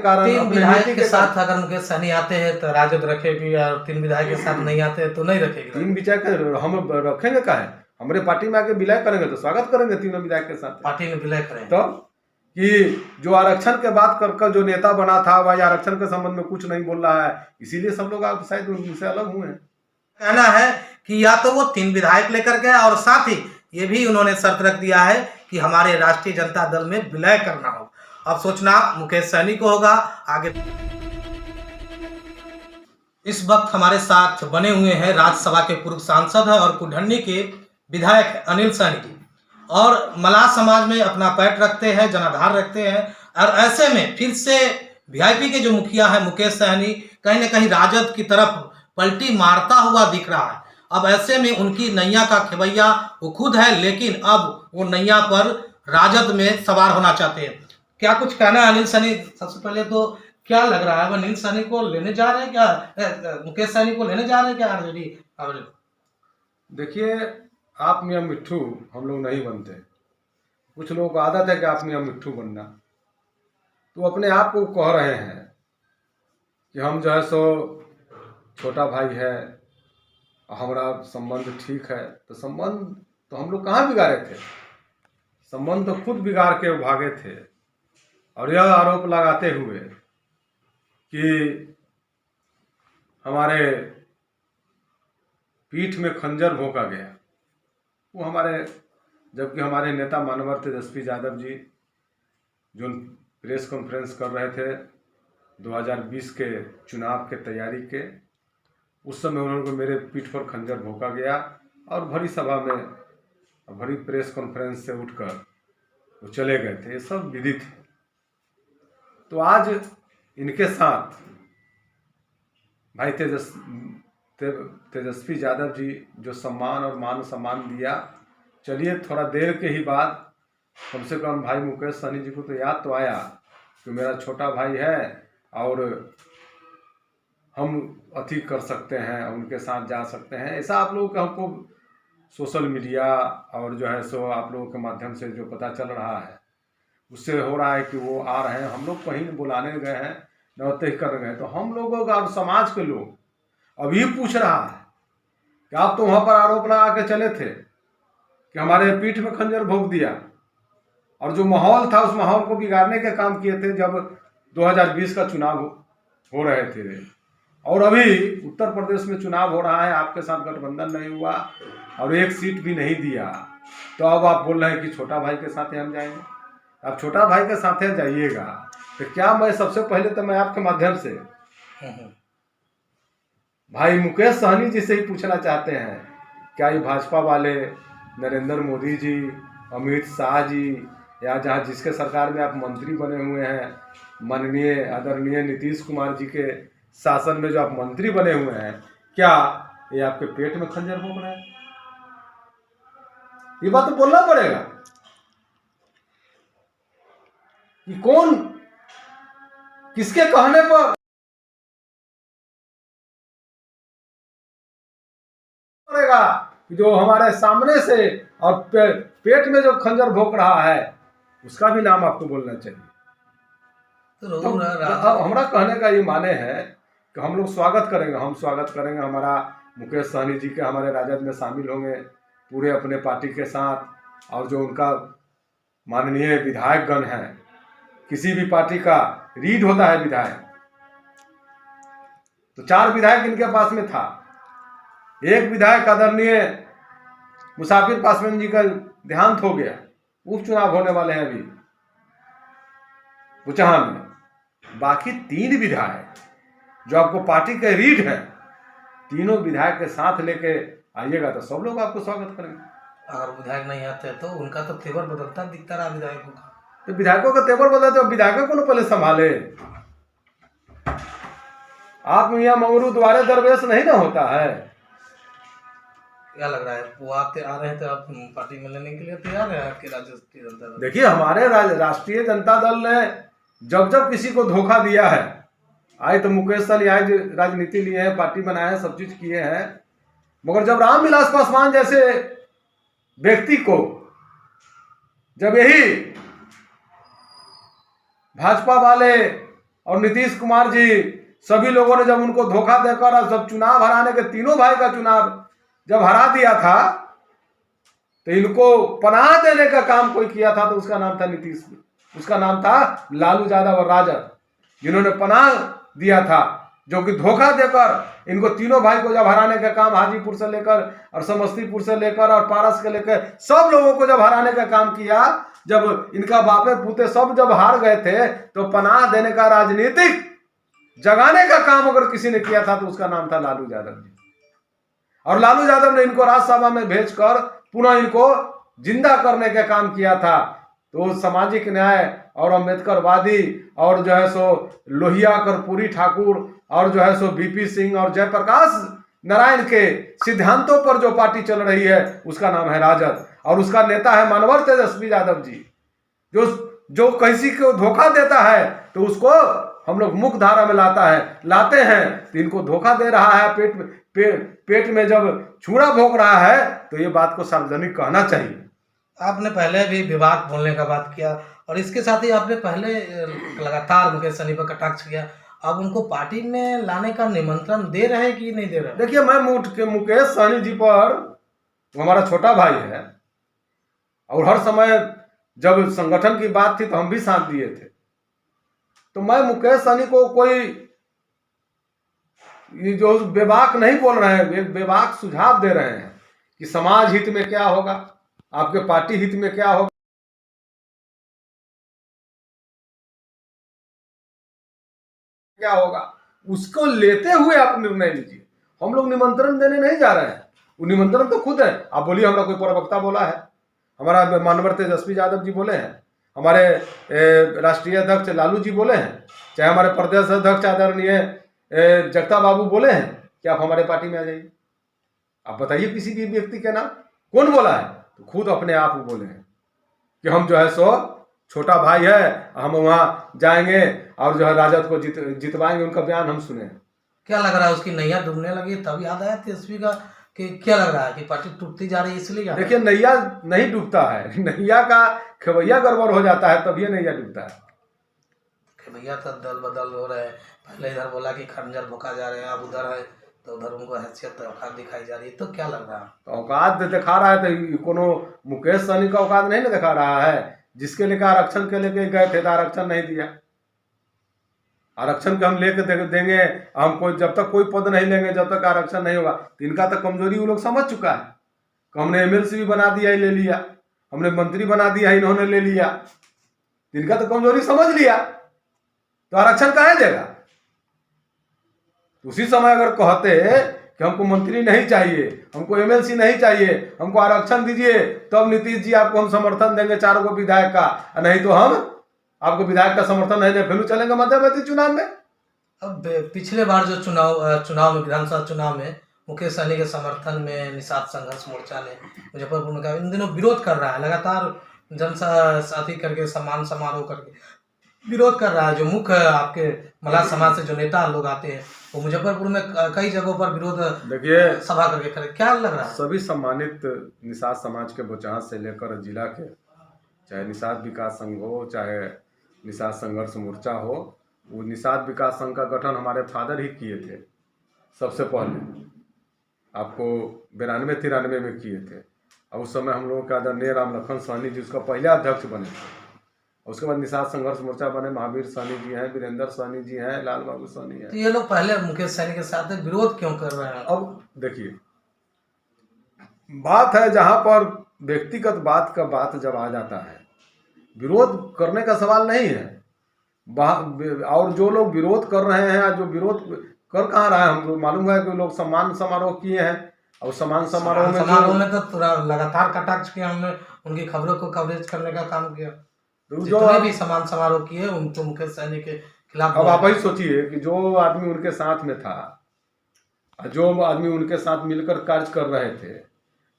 कारण 3 विधायक के साथ अगर मुकेश सहनी आते हैं तो राजद रखेगी, और 3 विधायक के साथ नहीं आते तो नहीं रखेगी। 3 विधायक हम रखेंगे का है, हमारे पार्टी में आके विलय करेंगे तो स्वागत करेंगे तीनों विधायक के साथ। पार्टी में विलय करेंगे तो कि जो आरक्षण के बात कर जो नेता बना था वह आरक्षण के संबंध में कुछ नहीं बोल रहा है, इसीलिए सब लोग आप शायद उनसे अलग हुए हैं। कहना है कि या तो वो 3 विधायक लेकर के, और साथ ही ये भी उन्होंने शर्त रख दिया है कि हमारे राष्ट्रीय जनता दल में विलय करना हो। अब सोचना मुकेश सहनी को होगा आगे। इस वक्त हमारे साथ बने हुए हैं राज्यसभा के पूर्व सांसद और कुढ़नी के विधायक अनिल सहनी जी, और मलाह समाज में अपना पैठ रखते हैं, जनाधार रखते हैं, और ऐसे में फिर से वीआईपी के जो मुखिया है मुकेश सहनी कहीं ना कहीं राजद की तरफ पलटी मारता हुआ दिख रहा है। अब ऐसे में उनकी नैया का खेवैया वो खुद है, लेकिन अब वो नैया पर राजद में सवार होना चाहते हैं। क्या कुछ कहना है अनिल सहनी? सबसे पहले तो क्या लग रहा है, अनिल सहनी को लेने जा रहे हैं क्या, मुकेश सहनी को लेने जा रहे हैं क्या आरजेडी? देखिए, आप मियाँ मिट्ठू हम लोग नहीं बनते। कुछ लोगों को आदत है कि आप मियाँ मिट्ठू बनना, तो अपने आप को कह रहे हैं कि हम जो है सो छोटा भाई है, हमारा संबंध ठीक है। तो संबंध तो हम लोग कहाँ बिगाड़े थे? संबंध तो खुद बिगाड़ के भागे थे, और यह आरोप लगाते हुए कि हमारे पीठ में खंजर भोंका गया। वो जबकि हमारे नेता मानवर तेजस्वी यादव जी जो प्रेस कॉन्फ्रेंस कर रहे थे 2020 के चुनाव के तैयारी के, उस समय उन्होंने मेरे पीठ पर खंजर भोंका गया, और भरी सभा में भरी प्रेस कॉन्फ्रेंस से उठकर वो चले गए थे। ये सब विदित है। तो आज इनके साथ भाई तेजस्वी यादव जी जो सम्मान और मान सम्मान दिया, चलिए थोड़ा देर के ही बाद कम से कम भाई मुकेश सहनी जी को तो याद तो आया कि मेरा छोटा भाई है और हम अति कर सकते हैं, उनके साथ जा सकते हैं। ऐसा आप लोगों को हमको सोशल मीडिया और जो है सो आप लोगों के माध्यम से जो पता चल रहा है, उससे हो रहा है कि वो आ रहे हैं। हम लोग कहीं बुलाने गए हैं, न तय कर गए, तो हम लोगों का और समाज के लोग अभी पूछ रहा है कि आप तो वहाँ पर आरोप लगा के चले थे कि हमारे पीठ में खंजर भोंक दिया, और जो माहौल था उस माहौल को बिगाड़ने के काम किए थे जब 2020 का चुनाव हो रहे थे। और अभी उत्तर प्रदेश में चुनाव हो रहा है, आपके साथ गठबंधन नहीं हुआ और 1 सीट भी नहीं दिया, तो अब आप बोल रहे हैं कि छोटा भाई के साथ हम जाएंगे। आप छोटा भाई के साथ जाइएगा तो क्या मैं सबसे पहले तो मैं आपके माध्यम से भाई मुकेश सहनी जी से ही पूछना चाहते हैं, क्या ये भाजपा वाले नरेंद्र मोदी जी, अमित शाह जी, या जहाँ जिसके सरकार में आप मंत्री बने हुए हैं, माननीय आदरणीय नीतीश कुमार जी के शासन में जो आप मंत्री बने हुए हैं, क्या ये आपके पेट में खंजर भोंक रहे हैं? ये बात तो बोलना पड़ेगा कि कौन किसके कहने पर पड़ेगा कि जो हमारे सामने से और पेट में जो खंजर भोंक रहा है उसका भी नाम आपको बोलना चाहिए। तो हमारा कहने का ये माने है कि हम लोग स्वागत करेंगे, हमारा मुकेश सहनी जी के हमारे राजद में शामिल होंगे पूरे अपने पार्टी के साथ, और जो उनका माननीय विधायकगण है, किसी भी पार्टी का रीड होता है विधायक, तो 4 विधायक इनके पास में था। एक विधायक आदरणीय मुसाफिर पासवान जी का देहांत हो गया, उपचुनाव होने वाले हैं अभी बुचहान में। बाकी 3 विधायक जो आपको पार्टी के रीड है, तीनों विधायक के साथ लेके आइएगा तो सब लोग आपको स्वागत करेंगे। अगर विधायक नहीं आते तो उनका तो तेवर बदलता दिखता रहा विधायकों का। तो विधायकों का तेवर बदलते हो, विधायकों को पहले संभाले। आप मियाँ मंगरू द्वारे दरवेश नहीं ना होता है। क्या लग रहा है वो आते आ रहे हैं तो आप पार्टी में लेने के लिए तैयार है आपके राष्ट्रीय जनता दल? देखिए, हमारे राष्ट्रीय जनता दल ने जब किसी को धोखा दिया है, आए तो मुकेश सहनी आए जो राजनीति लिए हैं, पार्टी बनाए हैं, सब चीज किए हैं, मगर जब रामविलास पासवान जैसे व्यक्ति को जब यही भाजपा वाले और नीतीश कुमार जी, सभी लोगों ने जब उनको धोखा देकर और सब चुनाव हराने के, तीनों भाई का चुनाव जब हरा दिया था, तो इनको पनाह देने का काम कोई किया था तो उसका नाम था नीतीश, उसका नाम था लालू यादव और राजद, जिन्होंने पनाह दिया था, जो कि धोखा देकर इनको तीनों भाई को जब हराने का काम, हाजीपुर से लेकर और समस्तीपुर से लेकर और पारस के लेकर सब लोगों को जब हराने का काम किया, जब इनका बापे पूते सब जब हार गए थे, तो पनाह देने का, राजनीतिक जगाने का काम अगर किसी ने किया था तो उसका नाम था लालू यादव जी। और लालू यादव ने इनको राज्यसभा में भेजकर पुनः इनको जिंदा करने का काम किया था। तो सामाजिक न्याय और अम्बेडकरवादी और जो है सो लोहिया कर्पूरी ठाकुर और जो है सो बीपी सिंह और जयप्रकाश नारायण के सिद्धांतों पर जो पार्टी चल रही है उसका नाम है राजद, और उसका नेता है मानवर तेजस्वी यादव जी। जो किसी को धोखा देता है तो उसको हम लोग मुख्य धारा में लाते हैं, तो इनको धोखा दे रहा है, पेट में जब छुरा भोंक रहा है, तो ये बात को सार्वजनिक कहना चाहिए। आपने पहले भी विवाद बोलने का बात किया और इसके साथ ही आपने पहले लगातार मुकेश सहनी पर कटाक्ष किया। अब उनको पार्टी में लाने का निमंत्रण दे रहे हैं कि नहीं दे रहे? देखिए, मैं मुकेश सहनी जी पर, हमारा छोटा भाई है और हर समय जब संगठन की बात थी तो हम भी साथ दिए थे, तो मैं मुकेश सहनी को कोई ये जो बेबाक नहीं बोल रहे हैं, एक बेबाक सुझाव दे रहे हैं कि समाज हित में क्या होगा, आपके पार्टी हित में क्या होगा, क्या होगा, उसको लेते हुए आप निर्णय लीजिए। हम लोग निमंत्रण देने नहीं जा रहे हैं, वो निमंत्रण तो खुद है। आप बोलिए हमरा कोई प्रवक्ता बोला है? हमारा मानवर तेजस्वी यादव जी बोले हैं, हमारे राष्ट्रीय अध्यक्ष लालू जी बोले हैं, चाहे हमारे प्रदेश अध्यक्ष आदरणीय जगता बाबू बोले हैं कि आप हमारे पार्टी में आ जाइए। आप बताइए किसी भी व्यक्ति के नाम कौन बोला है? तो खुद अपने आप बोले हैं कि हम जो है सो छोटा भाई है, हम वहां जाएंगे और जो है राजद को जितवाएंगे। उनका बयान हम सुने। क्या लग रहा है, उसकी नैया डूबने लगी तब याद आया तेजस्वी का कि क्या लग रहा है कि पार्टी टूटती जा रही है इसलिए? देखिए, नैया नहीं डूबता है, नैया का खेवैया गड़बड़ हो जाता है तब ये नैया डूबता है। खेवैया तो दल बदल हो रहे हैं, पहले इधर बोला कि खंजर भोका जा रहे हैं, अब उधर है तो उधर उनको हैसियत औकात दिखाई जा रही है, तो क्या लग रहा है? तो औकात दिखा रहा है तो कोनो मुकेश सहनी का औकात नहीं ना दिखा रहा है। जिसके लेकर आरक्षण के लेके गए थे तो आरक्षण नहीं दिया। आरक्षण के हम लेके देंगे, हम कोई जब तक कोई पद नहीं लेंगे, जब तक आरक्षण नहीं होगा। तो इनका तो कमजोरी वो लोग समझ चुका है कि हमने एमएलसी भी बना दिया, ले लिया, हमने मंत्री बना दिया, इन्होंने ले लिया। इनका तो कमजोरी समझ लिया, तो आरक्षण कहाँ देगा? उसी समय अगर कहते कि हमको मंत्री नहीं चाहिए, हमको एमएलसी नहीं चाहिए, हमको आरक्षण दीजिए, तो अब नीतीश जी आपको हम समर्थन देंगे 4 गो विधायक का, नहीं तो हम आपको विधायक का समर्थन नहीं दे, फिर चलेंगे मध्यवर्ती चुनाव में। अब पिछले बार जो चुनाव में, विधानसभा चुनाव में मुकेश सहनी के समर्थन में निषाद संघर्ष मोर्चा ने मुजफ्फरपुर में इन दिनों विरोध कर रहा है, लगातार जनसाथी करके, सम्मान समारोह करके विरोध कर रहा है। जो मुख्य आपके मलाह समाज से जो नेता लोग आते हैं वो मुजफ्फरपुर में कई जगहों पर विरोध देखिए सभा करके खड़े। क्या लग रहा है? सभी सम्मानित निषाद समाज के बुचाह से लेकर जिला के, चाहे निषाद विकास संघ हो, चाहे निषाद संघर्ष मोर्चा हो, वो निषाद विकास संघ का गठन हमारे फादर ही किए थे सबसे पहले, आपको 92-93 में किए थे। और उस समय हम लोगों का आदरणीय राम लखन सहनी जी उसका पहले अध्यक्ष बने थे। उसके बाद निषाद संघर्ष मोर्चा बने, महावीर सहनी जी हैं, वीरेंद्र सहनी जी हैं, लाल बाबू सहनी हैं। तो ये लोग पहले मुकेश सहनी के साथ विरोध क्यों कर रहे हैं? अब देखिए, बात है जहां पर व्यक्तिगत बात जब आ जाता है, विरोध करने का सवाल नहीं है। और जो लोग विरोध कर रहे हैं, जो विरोध कर कहाँ रहा है, हमको मालूम है कि लोग सम्मान समारोह किए हैं, और सम्मान समारोह में तो लगातार कटाक्ष किया हमने, उनकी खबरों को कवरेज करने का काम किया। जो भी सम्मान समारोह किए उनको मुकेश सहनी के खिलाफ। अब आप ही सोचिए कि जो आदमी उनके साथ में था, जो आदमी उनके साथ मिलकर कार्य कर रहे थे,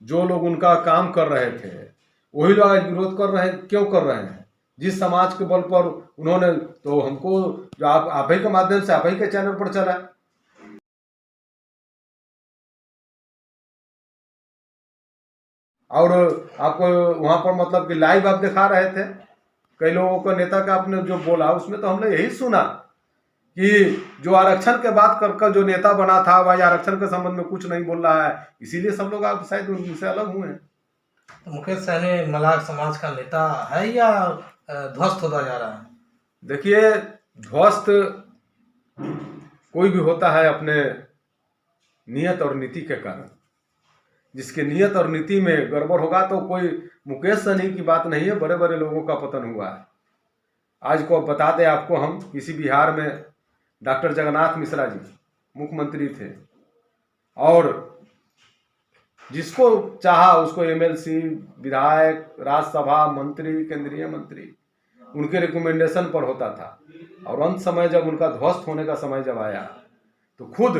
जो लोग उनका काम कर रहे थे, वही लोग आज विरोध कर रहे हैं। क्यों कर रहे हैं? जिस समाज के बल पर उन्होंने, तो हमको जो आप ही के माध्यम से, आप ही के चैनल पर चला, और आपको वहां पर मतलब कि लाइव आप दिखा रहे थे। कई लोगों को नेता का आपने जो बोला उसमें तो हमने यही सुना कि जो आरक्षण के बात कर जो नेता बना था वह आरक्षण के संबंध में कुछ नहीं बोल रहा है, इसीलिए सब लोग आप शायद उनसे अलग हुए हैं। तो मुकेश सहनी मलाह समाज का नेता है या ध्वस्त होता जा रहा है? देखिए, ध्वस्त कोई भी होता है अपने नियत और नीति के कारण। जिसके नियत और नीति में गड़बड़ होगा तो कोई मुकेश सहनी की बात नहीं है, बड़े बड़े लोगों का पतन हुआ है। आज को बता दें आपको, हम किसी बिहार में डॉक्टर जगन्नाथ मिश्रा जी मुख्यमंत्री थे और जिसको चाहा उसको एमएलसी, विधायक, राज्यसभा मंत्री, केंद्रीय मंत्री उनके रिकमेंडेशन पर होता था। और अंत समय जब उनका ध्वस्त होने का समय जब आया तो खुद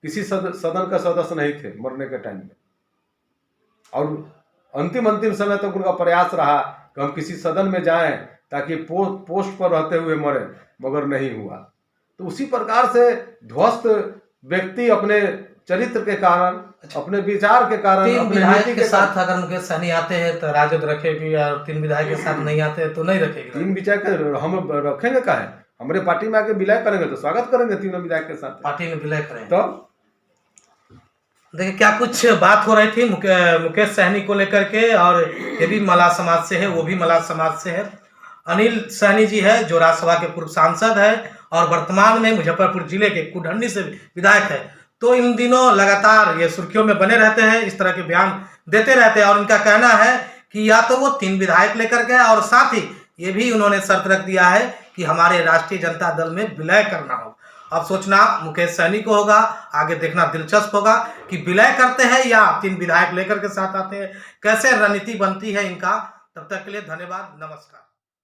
किसी सदन का सदस्य नहीं थे मरने के टाइम में, और अंतिम समय तक उनका प्रयास रहा कि हम किसी सदन में जाएं ताकि पोस्ट पर रहते हुए मरे, मगर नहीं हुआ। तो उसी प्रकार से ध्वस्त व्यक्ति अपने चरित्र के कारण, अपने विचार के कारण, 3 अपने विधायक नीति के साथ अगर मुकेश सहनी आते हैं तो राजद रखेगी, और 3 विधायक के साथ नहीं आते हैं तो नहीं रखेगी। 3 विधायक हम रखेंगे का है, हमारे पार्टी में आके विलय करेंगे तो स्वागत करेंगे 3 विधायक के साथ। पार्टी में विलय करें तो देखिए क्या कुछ बात हो रही थी मुकेश सहनी को लेकर के, और ये भी मलाह समाज से है, वो भी मलाह समाज से है। अनिल सहनी जी है जो राज्यसभा के पूर्व सांसद है और वर्तमान में मुजफ्फरपुर जिले के कुढ़नी से विधायक है। तो इन दिनों लगातार ये सुर्खियों में बने रहते हैं, इस तरह के बयान देते रहते हैं, और उनका कहना है कि या तो वो 3 विधायक लेकर के, और साथ ही ये भी उन्होंने शर्त रख दिया है कि हमारे राष्ट्रीय जनता दल में विलय करना हो। अब सोचना मुकेश सहनी को होगा, आगे देखना दिलचस्प होगा कि विलय करते हैं या 3 विधायक लेकर के साथ आते हैं, कैसे रणनीति बनती है इनका। तब तक के लिए धन्यवाद, नमस्कार।